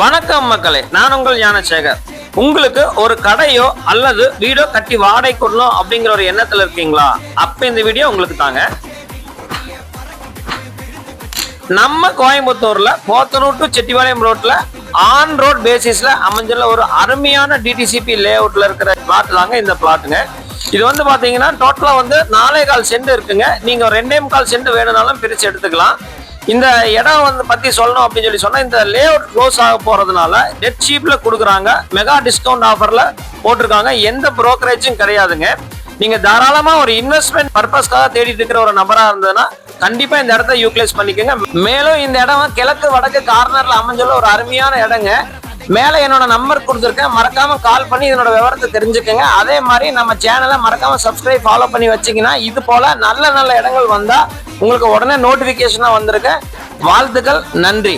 வணக்கம் மக்களே, நான் உங்கள் ஞானசேகர். உங்களுக்கு ஒரு கடையோ அல்லது வீடோ கட்டி வாடகை கொள்ளணும் அப்படிங்கிற ஒரு எண்ணத்துல இருக்கீங்களா? அப்ப இந்த வீடியோ உங்களுக்கு தாங்க. நம்ம கோயம்புத்தூர்ல போத்தனூர் டு செட்டிபாளையம் ரோட்ல ஆன் ரோட் பேசிஸ்ல அமைஞ்சுள்ள ஒரு அருமையான டிடிசிபி லே அவுட்ல இருக்கிற பிளாட் தாங்க இந்த பிளாட்டுங்க. இது வந்து பாத்தீங்கன்னா டோட்டலா வந்து 4.25 சென்ட் இருக்குங்க. நீங்க 2.25 சென்ட் வேணும்னாலும் பிரிச்சு எடுத்துக்கலாம். இந்த இடம் வந்து பத்தி சொல்லணும் அப்படின்னு சொன்னா, இந்த லே அவுட் க்ளோஸ் ஆக போறதுனால டெட் சீப்ல கொடுக்குறாங்க. மெகா டிஸ்கவுண்ட் ஆஃபர்ல போட்டிருக்காங்க. எந்த புரோக்கரேஜும் கிடையாதுங்க. நீங்க தாராளமா ஒரு இன்வெஸ்ட்மெண்ட் பர்பஸ்க்காக தேடிட்டு இருக்கிற ஒரு நபரா இருந்ததுன்னா கண்டிப்பா இந்த இடத்த யூட்டிலைஸ் பண்ணிக்கோங்க. மேலும் இந்த இடம் கிழக்கு வடக்கு கார்னர்ல அமைஞ்சுள்ள ஒரு அருமையான இடங்க. மேல என்னோட நம்பர் கொடுத்துருக்கேன், மறக்காம கால் பண்ணி இதனோட விவரத்தை தெரிஞ்சுக்கோங்க. அதே மாதிரி நம்ம சேனலை மறக்காம சப்ஸ்கிரைப் ஃபாலோ பண்ணி வச்சிங்கன்னா இது போல நல்ல நல்ல இடங்கள் வந்தா உங்களுக்கு உடனே நோட்டிபிகேஷனா வந்திருக்க. வாழ்த்துக்கள், நன்றி.